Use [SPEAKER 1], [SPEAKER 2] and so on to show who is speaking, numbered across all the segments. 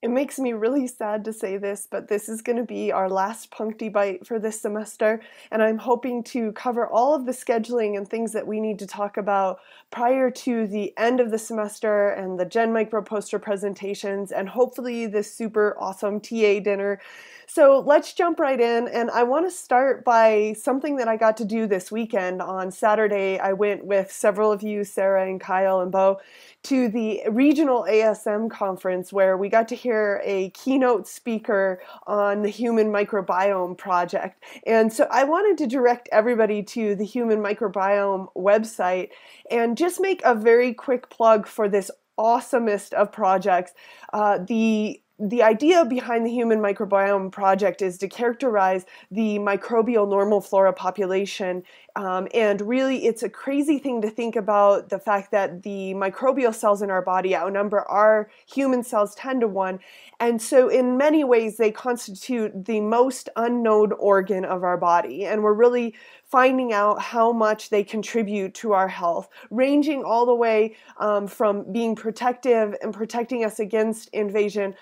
[SPEAKER 1] It makes me really sad to say this, but this is going to be our last Puncty Bite for this semester, and I'm hoping to cover all of the scheduling and things that we need to talk about prior to the end of the semester and the Gen Micro poster presentations and hopefully this super awesome TA dinner. So let's jump right in, and I want to start by something that I got to do this weekend. On Saturday, I went with several of you, Sarah and Kyle and Bo, to the regional ASM conference where we got to hear a keynote speaker on the Human Microbiome project. And so I wanted to direct everybody to the Human Microbiome website and just make a very quick plug for this awesomest of projects. The idea behind the Human Microbiome Project is to characterize the microbial normal flora population. And really, it's a crazy thing to think about the fact that the microbial cells in our body outnumber our human cells 10 to 1. And so in many ways, they constitute the most unknown organ of our body. And we're really finding out how much they contribute to our health, ranging all the way from being protective and protecting us against invasion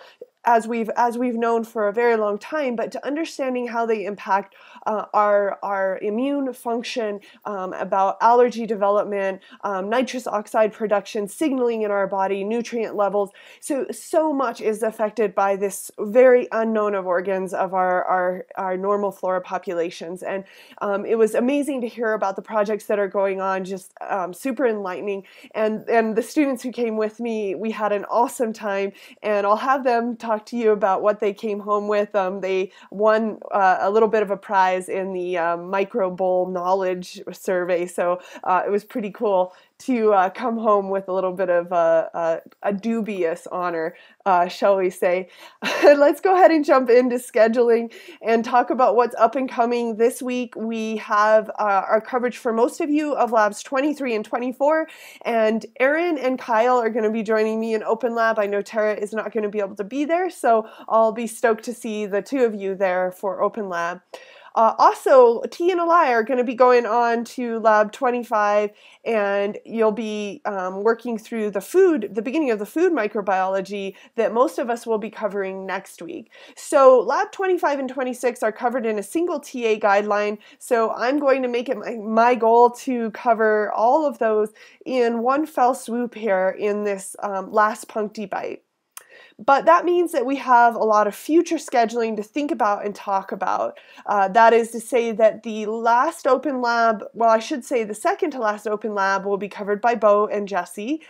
[SPEAKER 1] as we've known for a very long time, but to understanding how they impact our immune function, about allergy development, nitrous oxide production, signaling in our body, nutrient levels. So much is affected by this very unknown of organs of our normal flora populations. And it was amazing to hear about the projects that are going on, just super enlightening. And the students who came with me, we had an awesome time, and I'll have them talk to you about what they came home with. They won a little bit of a prize in the Micro Bowl knowledge survey, so it was pretty cool to come home with a little bit of a dubious honor, shall we say. Let's go ahead and jump into scheduling and talk about what's up and coming this week. We have our coverage for most of you of labs 23 and 24, and Erin and Kyle are going to be joining me in Open Lab. I know Tara is not going to be able to be there, so I'll be stoked to see the two of you there for Open Lab. Also, T and Eli are going to be going on to Lab 25, and you'll be working through the beginning of the food microbiology that most of us will be covering next week. So Lab 25 and 26 are covered in a single TA guideline, so I'm going to make it my goal to cover all of those in one fell swoop here in this last Puncty Bite. But that means that we have a lot of future scheduling to think about and talk about. That is to say that the last open lab, well, I should say the second to last open lab will be covered by Bo and Jesse,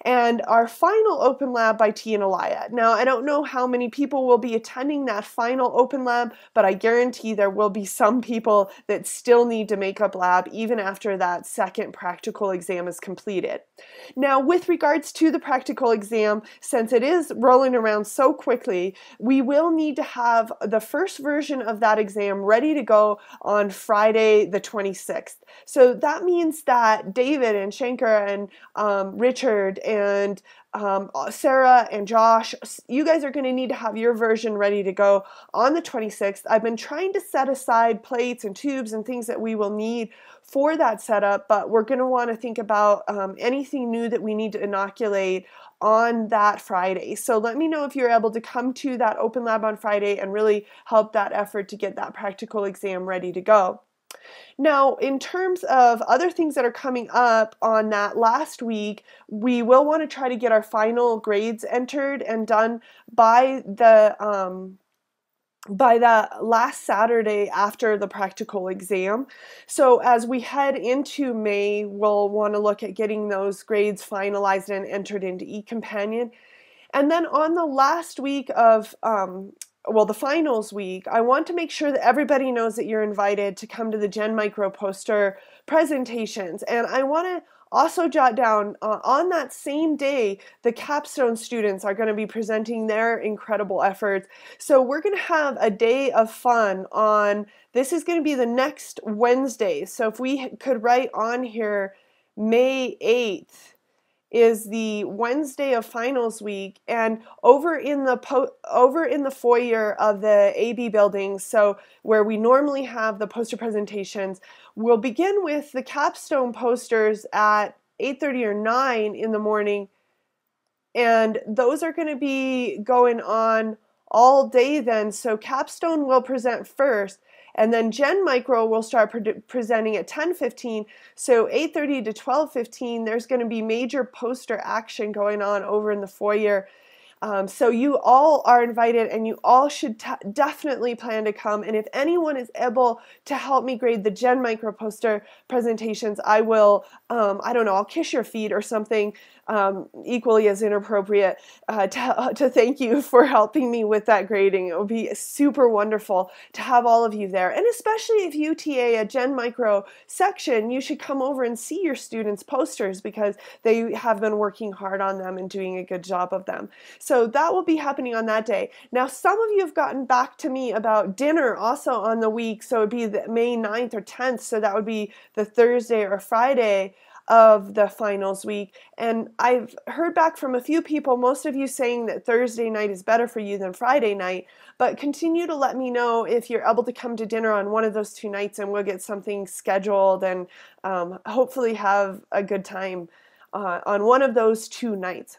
[SPEAKER 1] and our final open lab by T and Elia. Now, I don't know how many people will be attending that final open lab, but I guarantee there will be some people that still need to make up lab even after that second practical exam is completed. Now, with regards to the practical exam, since it is rolling around so quickly, we will need to have the first version of that exam ready to go on Friday the 26th. So that means that David and Shankar and Richard and Sarah and Josh, you guys are going to need to have your version ready to go on the 26th. I've been trying to set aside plates and tubes and things that we will need for that setup, but we're going to want to think about anything new that we need to inoculate on that Friday. So let me know if you're able to come to that open lab on Friday and really help that effort to get that practical exam ready to go. Now, in terms of other things that are coming up on that last week, we will want to try to get our final grades entered and done by the last Saturday after the practical exam. So as we head into May, we'll want to look at getting those grades finalized and entered into eCompanion. And then on the last week of the finals week, I want to make sure that everybody knows that you're invited to come to the Gen Micro poster presentations. And I want to also jot down on that same day, the capstone students are going to be presenting their incredible efforts. So we're going to have a day of fun this is going to be the next Wednesday. So if we could write on here, May 8th. Is the Wednesday of finals week, and over in the foyer of the AB building, so where we normally have the poster presentations, we'll begin with the capstone posters at 8:30 or 9 in the morning. And those are going to be going on all day then. So Capstone will present first, and then Gen Micro will start presenting at 10:15. So 8:30 to 12:15, there's going to be major poster action going on over in the foyer. So you all are invited, and you all should definitely plan to come. And if anyone is able to help me grade the Gen Micro poster presentations, I will, I don't know, I'll kiss your feet or something equally as inappropriate to thank you for helping me with that grading. It would be super wonderful to have all of you there. And especially if you TA a Gen Micro section, you should come over and see your students' posters because they have been working hard on them and doing a good job of them. So that will be happening on that day. Now, some of you have gotten back to me about dinner also on the week. So it would be the May 9th or 10th. So that would be the Thursday or Friday of the finals week. And I've heard back from a few people, most of you saying that Thursday night is better for you than Friday night, but continue to let me know if you're able to come to dinner on one of those 2 nights, and we'll get something scheduled and hopefully have a good time on one of those 2 nights.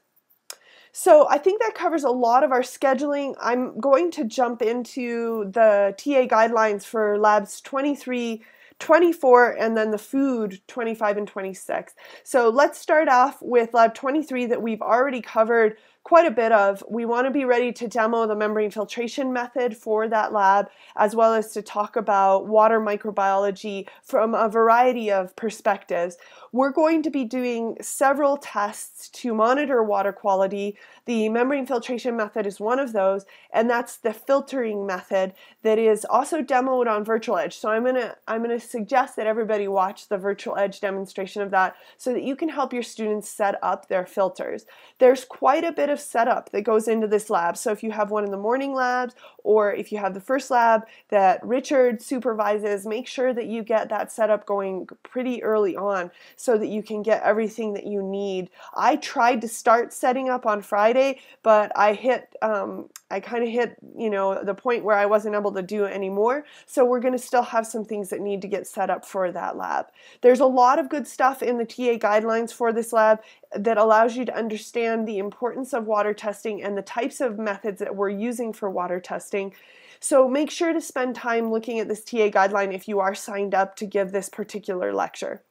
[SPEAKER 1] So I think that covers a lot of our scheduling. I'm going to jump into the TA guidelines for labs 23, 24, and then the food 25 and 26. So let's start off with lab 23 that we've already covered quite a bit of. We want to be ready to demo the membrane filtration method for that lab, as well as to talk about water microbiology from a variety of perspectives. We're going to be doing several tests to monitor water quality. The membrane filtration method is one of those, and that's the filtering method that is also demoed on Virtual Edge. So I'm gonna suggest that everybody watch the Virtual Edge demonstration of that so that you can help your students set up their filters. There's quite a bit of setup that goes into this lab. So if you have one of the morning labs, or if you have the first lab that Richard supervises, make sure that you get that setup going pretty early on so that you can get everything that you need. I tried to start setting up on Friday, but I kind of hit, the point where I wasn't able to do it anymore. So we're going to still have some things that need to get set up for that lab. There's a lot of good stuff in the TA guidelines for this lab that allows you to understand the importance of water testing and the types of methods that we're using for water testing. So make sure to spend time looking at this TA guideline if you are signed up to give this particular lecture.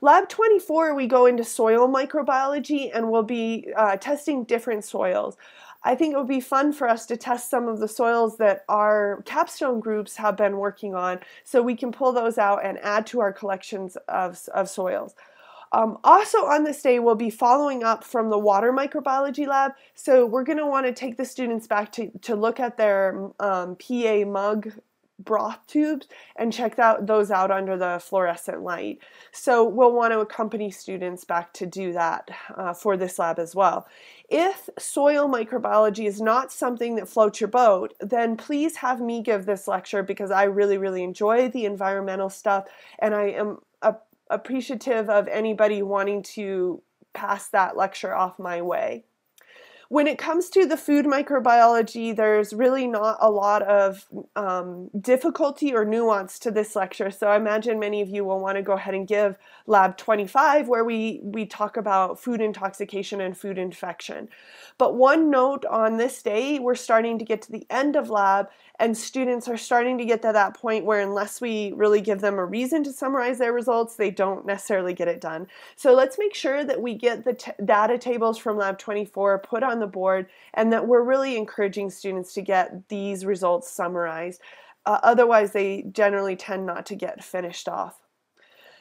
[SPEAKER 1] Lab 24, we go into soil microbiology, and we'll be testing different soils. I think it would be fun for us to test some of the soils that our capstone groups have been working on, so we can pull those out and add to our collections of soils. Also on this day, we'll be following up from the water microbiology lab. So we're going to want to take the students back to look at their PA mug broth tubes and check those out under the fluorescent light. So we'll want to accompany students back to do that for this lab as well. If soil microbiology is not something that floats your boat, then please have me give this lecture, because I really, really enjoy the environmental stuff, and I am appreciative of anybody wanting to pass that lecture off my way. When it comes to the food microbiology, there's really not a lot of difficulty or nuance to this lecture. So I imagine many of you will want to go ahead and give lab 25, where we talk about food intoxication and food infection. But one note on this day, we're starting to get to the end of lab, and students are starting to get to that point where unless we really give them a reason to summarize their results, they don't necessarily get it done. So let's make sure that we get the data tables from lab 24 put on the board, and that we're really encouraging students to get these results summarized. Otherwise, they generally tend not to get finished off.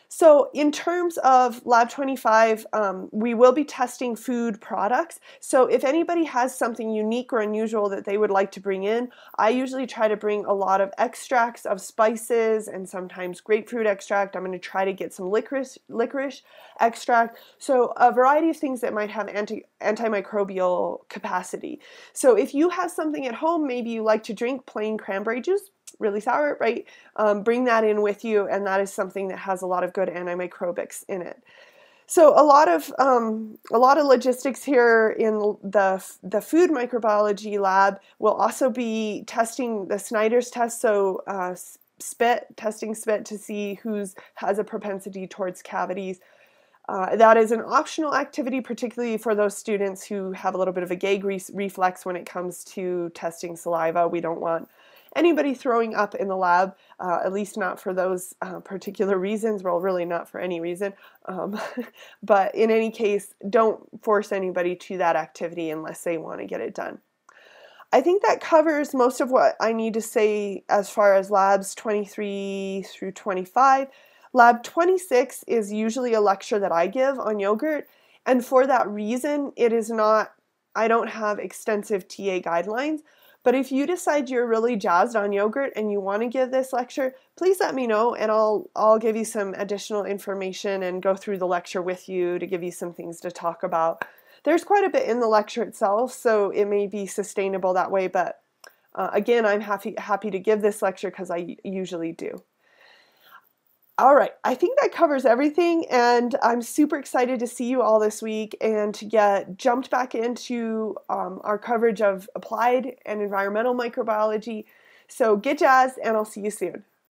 [SPEAKER 1] So in terms of lab 25, we will be testing food products. So if anybody has something unique or unusual that they would like to bring in, I usually try to bring a lot of extracts of spices and sometimes grapefruit extract. I'm going to try to get some licorice extract. So a variety of things that might have antimicrobial capacity. So if you have something at home, maybe you like to drink plain cranberry juice, really sour, right? Bring that in with you, and that is something that has a lot of good antimicrobics in it. So a lot of logistics here in the food microbiology lab. We'll also be testing the Snyder's test, so testing spit to see who has a propensity towards cavities. That is an optional activity, particularly for those students who have a little bit of a gag reflex when it comes to testing saliva. We don't want anybody throwing up in the lab, at least not for those particular reasons. Well, really not for any reason. But in any case, don't force anybody to that activity unless they want to get it done. I think that covers most of what I need to say as far as labs 23 through 25. Lab 26 is usually a lecture that I give on yogurt, and for that reason, I don't have extensive TA guidelines, but if you decide you're really jazzed on yogurt and you want to give this lecture, please let me know and I'll give you some additional information and go through the lecture with you to give you some things to talk about. There's quite a bit in the lecture itself, so it may be sustainable that way, but again, I'm happy to give this lecture because I usually do. All right, I think that covers everything, and I'm super excited to see you all this week and to get jumped back into our coverage of applied and environmental microbiology. So get jazzed, and I'll see you soon.